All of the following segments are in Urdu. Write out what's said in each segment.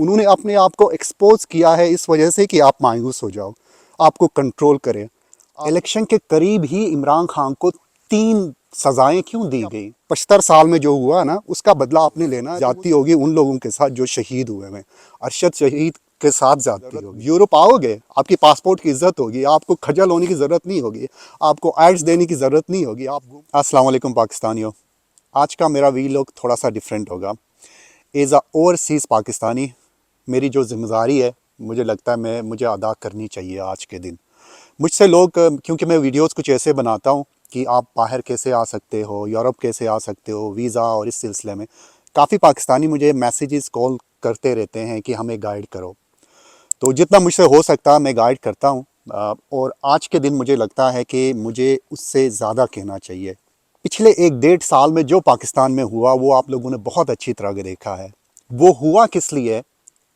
انہوں نے اپنے آپ کو ایکسپوز کیا ہے اس وجہ سے کہ آپ مایوس ہو جاؤ، آپ کو کنٹرول کریں۔ الیکشن کے قریب ہی عمران خان کو 3 سزائیں کیوں دی گئی؟ 75 سال میں جو ہوا نا، اس کا بدلہ آپ نے لینا ہے۔ زیادتی ہوگی ان لوگوں کے ساتھ جو شہید ہوئے ہیں، ارشد شہید کے ساتھ زیادتی ہوگی۔ یورپ آؤ گے، آپ کی پاسپورٹ کی عزت ہوگی، آپ کو کھجل ہونے کی ضرورت نہیں ہوگی، آپ کو ایڈز دینے کی ضرورت نہیں ہوگی۔ السلام علیکم پاکستانیوں، آج کا میرا ویلوگ تھوڑا سا ڈیفرنٹ ہوگا۔ ایز اے اوورسیز پاکستانی میری جو ذمہ داری ہے، مجھے لگتا ہے مجھے ادا کرنی چاہیے آج کے دن۔ مجھ سے لوگ، کیونکہ میں ویڈیوز کچھ ایسے بناتا ہوں کہ آپ باہر کیسے آ سکتے ہو، یورپ کیسے آ سکتے ہو، ویزا اور اس سلسلے میں کافی پاکستانی مجھے میسیجز کال کرتے رہتے ہیں کہ ہمیں گائیڈ کرو۔ تو جتنا مجھ سے ہو سکتا ہے میں گائیڈ کرتا ہوں، اور آج کے دن مجھے لگتا ہے کہ مجھے اس سے زیادہ کہنا چاہیے۔ پچھلے 1 ڈیڑھ سال میں جو پاکستان میں ہوا وہ آپ لوگوں نے بہت اچھی طرح دیکھا ہے۔ وہ ہوا کس لیے؟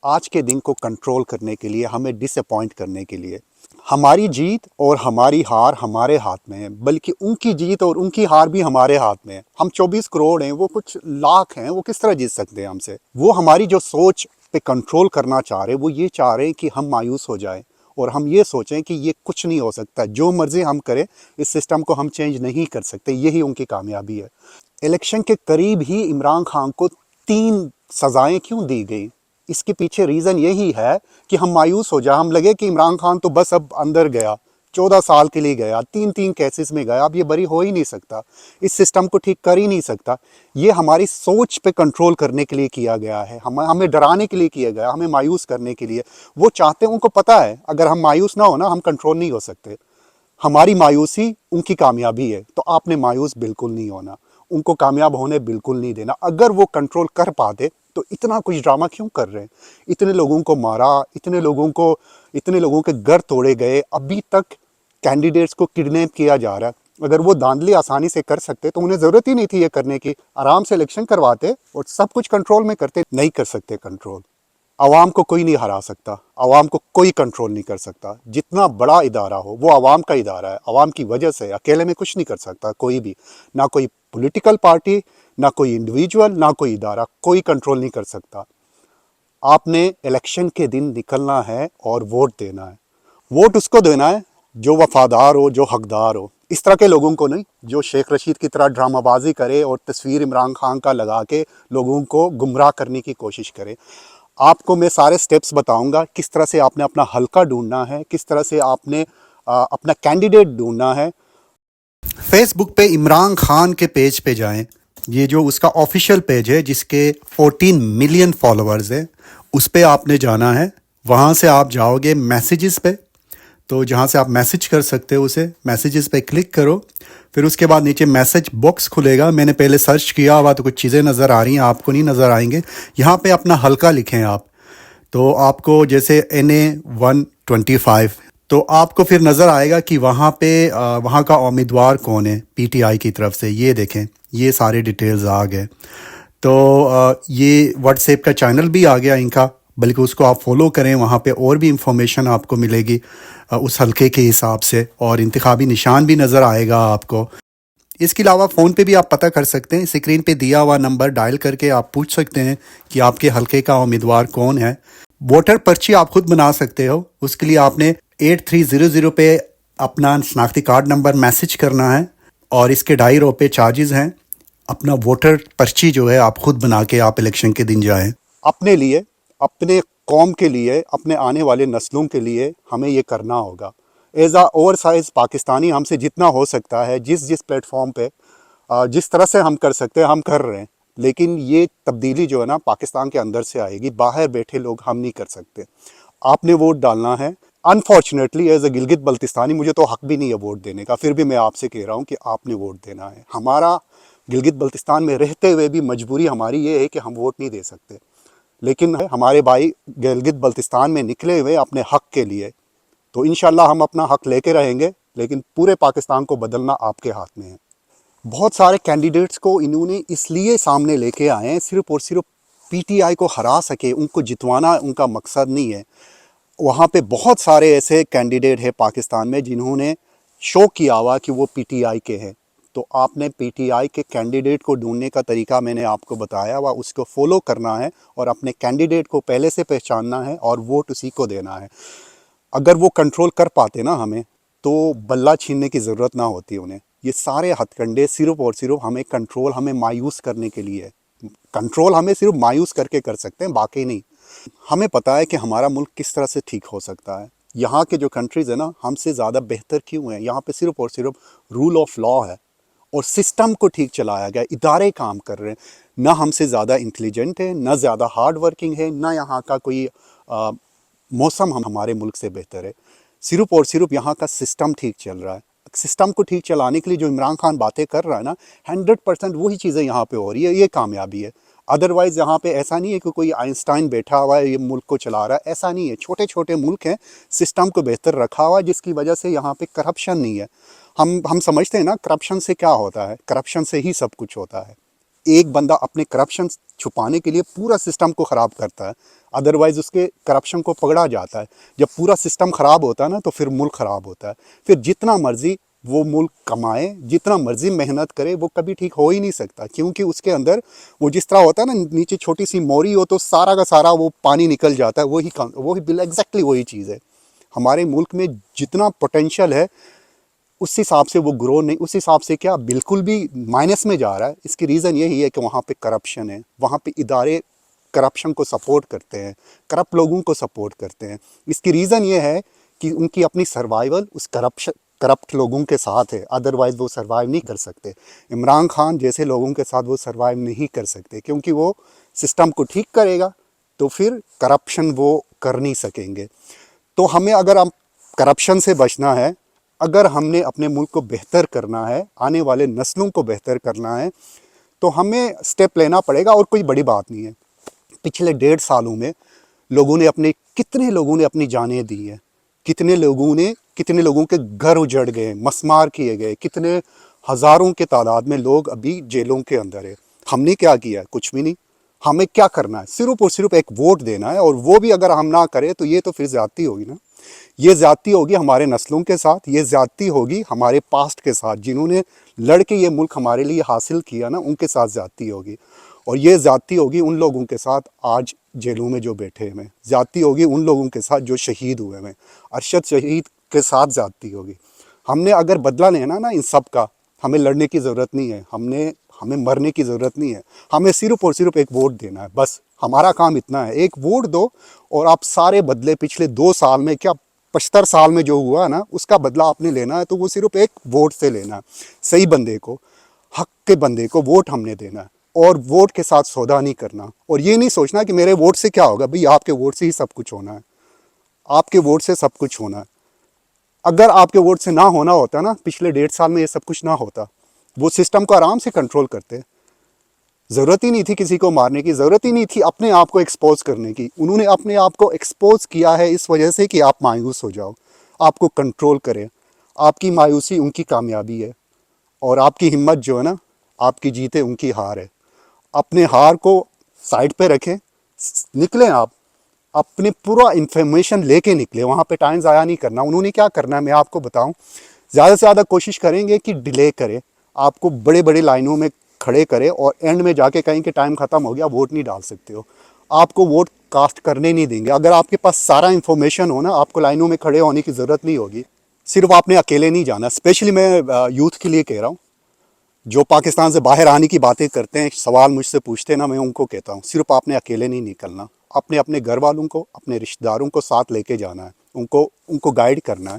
آج کے دن کو کنٹرول کرنے کے لیے، ہمیں ڈس اپوائنٹ کرنے کے لیے۔ ہماری جیت اور ہماری ہار ہمارے ہاتھ میں ہے، بلکہ ان کی جیت اور ان کی ہار بھی ہمارے ہاتھ میں ہے۔ ہم 24 کروڑ ہیں، وہ کچھ لاکھ ہیں، وہ کس طرح جیت سکتے ہیں ہم سے؟ وہ ہماری جو سوچ پہ کنٹرول کرنا چاہ رہے، وہ یہ چاہ رہے ہیں کہ ہم مایوس ہو جائیں اور ہم یہ سوچیں کہ یہ کچھ نہیں ہو سکتا، جو مرضی ہم کریں اس سسٹم کو ہم چینج نہیں کر سکتے۔ یہی ان کی کامیابی ہے۔ الیکشن کے قریب ہی عمران خان کو 3 سزائیں کیوں دی گئی؟ اس کے پیچھے ریزن یہی ہے کہ ہم مایوس ہو جائیں، ہم لگے کہ عمران خان تو بس اب اندر گیا، 14 سال کے لیے گیا، 3 کیسز میں گیا، اب یہ بری ہو ہی نہیں سکتا، اس سسٹم کو ٹھیک کر ہی نہیں سکتا۔ یہ ہماری سوچ پہ کنٹرول کرنے کے لیے کیا گیا ہے، ہمیں ڈرانے کے لیے کیا گیا، ہمیں مایوس کرنے کے لیے۔ وہ چاہتے ہیں، ان کو پتہ ہے اگر ہم مایوس نہ ہونا ہم کنٹرول نہیں ہو سکتے۔ ہماری مایوسی ان کی کامیابی ہے، تو آپ نے مایوس بالکل نہیں ہونا، ان کو کامیاب ہونے بالکل نہیں دینا۔ اگر وہ کنٹرول کر پاتے تو اتنا کچھ ڈرامہ کیوں کر رہے ہیں؟ اتنے لوگوں کو مارا، اتنے لوگوں کے گھر توڑے گئے، ابھی تک کینڈیڈیٹس کو کڈنیپ کیا جا رہا ہے۔ اگر وہ دھاندلی آسانی سے کر سکتے تو انہیں ضرورت ہی نہیں تھی یہ کرنے کی، آرام سے الیکشن کرواتے اور سب کچھ کنٹرول میں کرتے۔ نہیں کر سکتے کنٹرول۔ عوام کو کوئی نہیں ہرا سکتا، عوام کو کوئی کنٹرول نہیں کر سکتا۔ جتنا بڑا ادارہ ہو وہ عوام کا ادارہ ہے، عوام کی وجہ سے اکیلے میں کچھ نہیں کر سکتا کوئی بھی، نہ کوئی پولیٹیکل پارٹی، نہ کوئی انڈیویجول، نہ کوئی ادارہ، کوئی کنٹرول نہیں کر سکتا۔ آپ نے الیکشن کے دن نکلنا ہے اور ووٹ دینا ہے۔ ووٹ اس کو دینا ہے جو وفادار ہو، جو حقدار ہو، اس طرح کے لوگوں کو نہیں جو شیخ رشید کی طرح ڈرامہ بازی کرے اور تصویر عمران خان کا لگا کے لوگوں کو گمراہ کرنے کی کوشش کرے۔ آپ کو میں سارے سٹیپس بتاؤں گا، کس طرح سے آپ نے اپنا حلقہ ڈھونڈنا ہے، کس طرح سے آپ نے اپنا کینڈیڈیٹ ڈھونڈنا ہے۔ فیس بک پہ عمران خان کے پیج پہ جائیں، یہ جو اس کا آفیشیل پیج ہے جس کے 14 ملین فالوورز ہیں، اس پہ آپ نے جانا ہے۔ وہاں سے آپ جاؤ گے میسیجز پہ، تو جہاں سے آپ میسیج کر سکتے ہو اسے، میسیجز پہ کلک کرو، پھر اس کے بعد نیچے میسیج باکس کھلے گا۔ میں نے پہلے سرچ کیا ہوا تو کچھ چیزیں نظر آ رہی ہیں، آپ کو نہیں نظر آئیں گے۔ یہاں پہ اپنا حلقہ لکھیں آپ، تو آپ کو جیسے NA-125، تو آپ کو پھر نظر آئے گا کہ وہاں پہ وہاں کا امیدوار کون ہے PTI کی طرف سے۔ یہ دیکھیں، یہ سارے ڈیٹیلز آ گئے۔ تو یہ واٹس ایپ کا چینل بھی آ گیا ان کا، بلکہ اس کو آپ فالو کریں، وہاں پہ اور بھی انفارمیشن آپ کو ملے گی اس حلقے کے حساب سے، اور انتخابی نشان بھی نظر آئے گا آپ کو۔ اس کے علاوہ فون پہ بھی آپ پتہ کر سکتے ہیں، اسکرین پہ دیا ہوا نمبر ڈائل کر کے آپ پوچھ سکتے ہیں کہ آپ کے حلقے کا امیدوار کون ہے۔ ووٹر پرچی آپ خود بنا سکتے ہو، اس کے لیے آپ نے 8300 پہ اپنا شناختی کارڈ نمبر میسج کرنا ہے، اور اس کے 2.5 روپے چارجز ہیں۔ اپنا ووٹر پرچی جو ہے آپ خود بنا کے آپ الیکشن کے دن جائیں۔ اپنے لیے، اپنے قوم کے لیے، اپنے آنے والے نسلوں کے لیے ہمیں یہ کرنا ہوگا۔ As a over size Pakistani ہم سے جتنا ہو سکتا ہے، جس پلیٹ فارم پہ جس طرح سے ہم کر سکتے ہیں ہم کر رہے ہیں، لیکن یہ تبدیلی جو ہے نا پاکستان کے اندر سے آئے گی، باہر بیٹھے لوگ ہم نہیں کر سکتے۔ آپ نے ووٹ ڈالنا ہے۔ Unfortunately as a Gilgit Baltistani مجھے تو حق بھی نہیں ہے ووٹ دینے کا، پھر بھی میں آپ سے کہہ رہا ہوں کہ آپ نے ووٹ دینا ہے۔ ہمارا گلگت بلتستان میں رہتے ہوئے بھی مجبوری ہماری یہ ہے کہ ہم ووٹ نہیں دے سکتے، لیکن ہمارے بھائی گلگت بلتستان میں نکلے ہوئے اپنے حق کے لیے، تو انشاءاللہ ہم اپنا حق لے کے رہیں گے، لیکن پورے پاکستان کو بدلنا آپ کے ہاتھ میں ہے۔ بہت سارے کینڈیڈیٹس کو انہوں نے اس لیے سامنے لے کے آئے ہیں صرف اور صرف PTI کو ہرا سکے، ان کو جتوانا ان کا مقصد نہیں ہے۔ وہاں پہ بہت سارے ایسے کینڈیڈیٹ ہیں پاکستان میں جنہوں نے شو کیا ہوا کہ وہ PTI کے ہیں، تو آپ نے پی ٹی آئی کے کینڈیڈیٹ کو ڈھونڈنے کا طریقہ میں نے آپ کو بتایا ہوا، اس کو فالو کرنا ہے اور اپنے کینڈیڈیٹ کو پہلے سے پہچاننا ہے اور ووٹ اسی کو دینا ہے۔ اگر وہ کنٹرول کر پاتے نا ہمیں، تو بلہ چھیننے کی ضرورت نہ ہوتی انہیں۔ یہ سارے ہتھ کنڈے صرف اور صرف ہمیں کنٹرول، ہمیں مایوس کرنے کے لیے ہے۔ کنٹرول ہمیں صرف مایوس کر کے کر سکتے ہیں، باقی نہیں۔ ہمیں پتہ ہے کہ ہمارا ملک کس طرح سے ٹھیک ہو سکتا ہے۔ یہاں کے جو کنٹریز ہیں نا، ہم سے زیادہ بہتر کیوں ہیں؟ یہاں پہ صرف اور صرف رول آف لا ہے اور سسٹم کو ٹھیک چلایا گیا، ادارے کام کر رہے ہیں۔ نہ ہم سے زیادہ انٹیلیجنٹ ہے، نہ زیادہ ہارڈ ورکنگ ہے، نہ یہاں کا کوئی موسم ہمارے ملک سے بہتر ہے۔ صرف اور صرف یہاں کا سسٹم ٹھیک چل رہا ہے۔ سسٹم کو ٹھیک چلانے کے لیے جو عمران خان باتیں کر رہا ہے نا، 100% وہی چیزیں یہاں پہ ہو رہی ہے، یہ کامیابی ہے۔ ادروائز یہاں پہ ایسا نہیں ہے کہ کوئی آئنسٹائن بیٹھا ہوا ہے یہ ملک کو چلا رہا ہے، ایسا نہیں ہے۔ چھوٹے چھوٹے ملک ہیں، سسٹم کو بہتر رکھا ہوا ہے، جس کی وجہ سے یہاں پہ کرپشن نہیں ہے۔ ہم سمجھتے ہیں نا کرپشن سے کیا ہوتا ہے، کرپشن سے ہی سب کچھ ہوتا ہے۔ ایک بندہ اپنے کرپشن چھپانے کے لیے پورا سسٹم کو خراب کرتا ہے، ادروائز اس کے کرپشن کو پکڑا جاتا ہے۔ جب پورا سسٹم خراب ہوتا ہے نا، تو پھر ملک خراب ہوتا ہے۔ پھر جتنا مرضی وہ ملک کمائے، جتنا مرضی محنت کرے، وہ کبھی ٹھیک ہو ہی نہیں سکتا، کیونکہ اس کے اندر وہ جس طرح ہوتا ہے نا، نیچے چھوٹی سی موری ہو تو سارا کا سارا وہ پانی نکل جاتا ہے، وہی ایگزیکٹلی وہی چیز ہے۔ ہمارے ملک میں جتنا پوٹینشیل ہے، اس حساب سے وہ گرو نہیں، اس حساب سے کیا بالکل بھی مائنس میں جا رہا ہے۔ اس کی ریزن یہی ہے کہ وہاں پہ کرپشن ہے، وہاں پہ ادارے کرپشن کو سپورٹ کرتے ہیں، کرپٹ لوگوں کو سپورٹ کرتے ہیں۔ اس کی ریزن یہ ہے کہ ان کی اپنی سروائیول اس کرپٹ لوگوں کے ساتھ ہے، ادروائز وہ سروائیو نہیں کر سکتے۔ عمران خان جیسے لوگوں کے ساتھ وہ سروائیو نہیں کر سکتے، کیونکہ وہ سسٹم کو ٹھیک کرے گا تو پھر کرپشن وہ کر نہیں سکیں گے۔ تو ہمیں اگر ہم کرپشن سے بچنا ہے، اگر ہم نے اپنے ملک کو بہتر کرنا ہے، آنے والے نسلوں کو بہتر کرنا ہے، تو ہمیں سٹیپ لینا پڑے گا، اور کوئی بڑی بات نہیں ہے۔ پچھلے 1.5 سالوں میں کتنے لوگوں نے اپنی جانیں دی ہیں، کتنے لوگوں کے گھر اجڑ گئے، مسمار کیے گئے، کتنے ہزاروں کے تعداد میں لوگ ابھی جیلوں کے اندر ہیں۔ ہم نے کیا کیا ہے؟ کچھ بھی نہیں۔ ہمیں کیا کرنا ہے؟ صرف اور صرف ایک ووٹ دینا ہے، اور وہ بھی اگر ہم نہ کریں تو یہ تو پھر زیادتی ہوگی نا۔ یہ زیادتی ہوگی ہمارے نسلوں کے ساتھ، یہ زیادتی ہوگی ہمارے پاسٹ کے ساتھ، جنہوں نے لڑ کے یہ ملک ہمارے لیے حاصل کیا نا، ان کے ساتھ زیادتی ہوگی۔ اور یہ زیادتی ہوگی ان لوگوں کے ساتھ آج جیلوں میں جو بیٹھے ہوئے ہیں، زیادتی ہوگی ان لوگوں کے ساتھ جو شہید ہوئے ہیں، ارشد شہید کے ساتھ زیادتی ہوگی۔ ہم نے اگر بدلہ لینا نا ان سب کا، ہمیں لڑنے کی ضرورت نہیں ہے، ہمیں مرنے کی ضرورت نہیں ہے، ہمیں صرف اور صرف ایک ووٹ دینا ہے، بس ہمارا کام اتنا ہے۔ ایک ووٹ دو اور آپ سارے بدلے پچھلے 2 سال میں، کیا 75 سال میں جو ہوا نا، اس کا بدلہ آپ نے لینا ہے، تو وہ صرف ایک ووٹ سے لینا ہے۔ صحیح بندے کو، حق کے بندے کو ووٹ ہم نے دینا ہے، اور ووٹ کے ساتھ سودا نہیں کرنا، اور یہ نہیں سوچنا کہ میرے ووٹ سے کیا ہوگا۔ بھئی آپ کے ووٹ سے ہی سب کچھ ہونا ہے، آپ کے ووٹ سے سب کچھ ہونا ہے۔ اگر آپ کے ووٹ سے نہ ہونا ہوتا نا، پچھلے 1.5 سال میں یہ سب کچھ نہ ہوتا، وہ سسٹم کو آرام سے کنٹرول کرتے، ضرورت ہی نہیں تھی کسی کو مارنے کی، ضرورت ہی نہیں تھی اپنے آپ کو ایکسپوز کرنے کی۔ انہوں نے اپنے آپ کو ایکسپوز کیا ہے اس وجہ سے کہ آپ مایوس ہو جاؤ، آپ کو کنٹرول کریں۔ آپ کی مایوسی ان کی کامیابی ہے، اور آپ کی ہمت جو ہے نا، آپ کی جیتے ان کی ہار ہے۔ اپنے ہار کو سائڈ پہ رکھیں، نکلیں آپ، اپنے پورا انفارمیشن لے کے نکلے، وہاں پہ ٹائم ضائع نہیں کرنا۔ انہوں نے کیا کرنا ہے میں آپ کو بتاؤں، زیادہ سے زیادہ کوشش کریں گے کہ ڈیلے کرے، آپ کو بڑے بڑے لائنوں میں کھڑے کرے، اور اینڈ میں جا کے کہیں کہ ٹائم ختم ہو گیا، ووٹ نہیں ڈال سکتے ہو، آپ کو ووٹ کاسٹ کرنے نہیں دیں گے۔ اگر آپ کے پاس سارا انفارمیشن ہو نا، آپ کو لائنوں میں کھڑے ہونے کی ضرورت نہیں ہوگی۔ صرف آپ نے اکیلے نہیں جانا، اسپیشلی میں یوتھ کے لیے کہہ رہا ہوں، جو پاکستان سے باہر آنے کی باتیں کرتے ہیں، سوال مجھ سے پوچھتے ہیں نا، میں ان کو کہتا ہوں صرف آپ نے اکیلے نہیں نکلنا، اپنے گھر والوں کو، اپنے رشتہ داروں کو ساتھ لے کے جانا ہے، ان کو گائیڈ کرنا ہے۔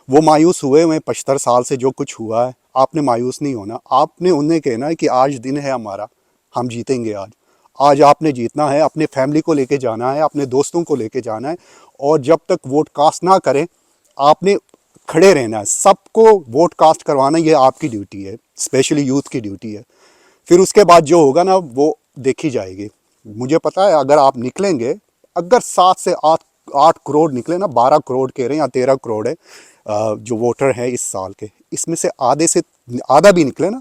وہ مایوس ہوئے 75 سال سے جو کچھ ہوا ہے، آپ نے مایوس نہیں ہونا، آپ نے انہیں کہنا ہے کہ آج دن ہے ہمارا، ہم جیتیں گے آج آپ نے جیتنا ہے، اپنے فیملی کو لے کے جانا ہے، اپنے دوستوں کو لے کے جانا ہے، اور جب تک ووٹ کاسٹ نہ کریں آپ نے کھڑے رہنا ہے۔ سب کو ووٹ کاسٹ کروانا یہ آپ کی ڈیوٹی ہے، اسپیشلی یوتھ کی ڈیوٹی ہے۔ پھر اس کے بعد جو ہوگا نا وہ دیکھی جائے گی۔ مجھے پتا ہے اگر آپ نکلیں گے، اگر 7 سے 8 کروڑ نکلے نا، 12 کروڑ کہہ رہے ہیں یا 13 کروڑ ہے جو ووٹر ہیں اس سال کے، اس میں سے آدھا بھی نکلے نا،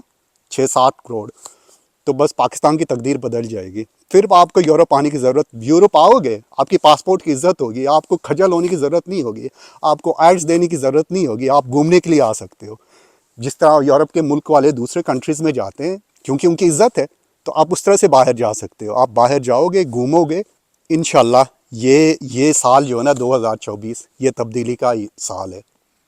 6-7 کروڑ، تو بس پاکستان کی تقدیر بدل جائے گی۔ پھر آپ کو یورپ آنے کی ضرورت، یورپ آؤ گے آپ کی پاسپورٹ کی عزت ہوگی، آپ کو کھجل ہونے کی ضرورت نہیں ہوگی، آپ کو آئلٹس دینے کی ضرورت نہیں ہوگی، آپ گھومنے کے لیے آ سکتے ہو۔ جس طرح یورپ کے ملک والے دوسرے کنٹریز میں جاتے ہیں کیونکہ ان کی عزت ہے، تو آپ اس طرح سے باہر جا سکتے ہو. آپ باہر جاؤ گے، گھومو گے، انشاءاللہ یہ سال جو ہے نا 2024 یہ تبدیلی کا سال ہے.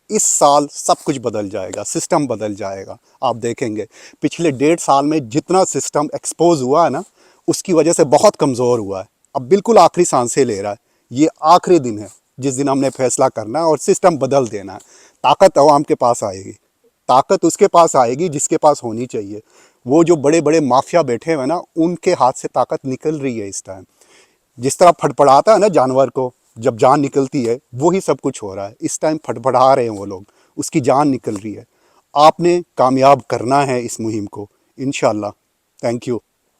اس سال سب کچھ بدل جائے گا، سسٹم بدل جائے گا. آپ دیکھیں گے پچھلے 1.5 سال میں جتنا سسٹم ایکسپوز ہوا ہے نا، اس کی وجہ سے بہت کمزور ہوا ہے. اب بالکل آخری سانسیں لے رہا ہے. یہ آخری دن ہے جس دن ہم نے فیصلہ کرنا ہے اور سسٹم بدل دینا ہے. طاقت عوام کے پاس آئے گی، طاقت اس کے پاس آئے گی جس کے پاس ہونی چاہیے. وہ جو بڑے بڑے مافیا بیٹھے ہوئے نا، ان کے ہاتھ سے طاقت نکل رہی ہے اس ٹائم. جس طرح پھڑپڑاتا ہے نا جانور کو جب جان نکلتی ہے، وہی سب کچھ ہو رہا ہے. اس ٹائم پھڑپڑا رہے ہیں وہ لوگ، اس کی جان نکل رہی ہے. آپ نے کامیاب کرنا ہے اس مہم کو انشاءاللہ. Thank you.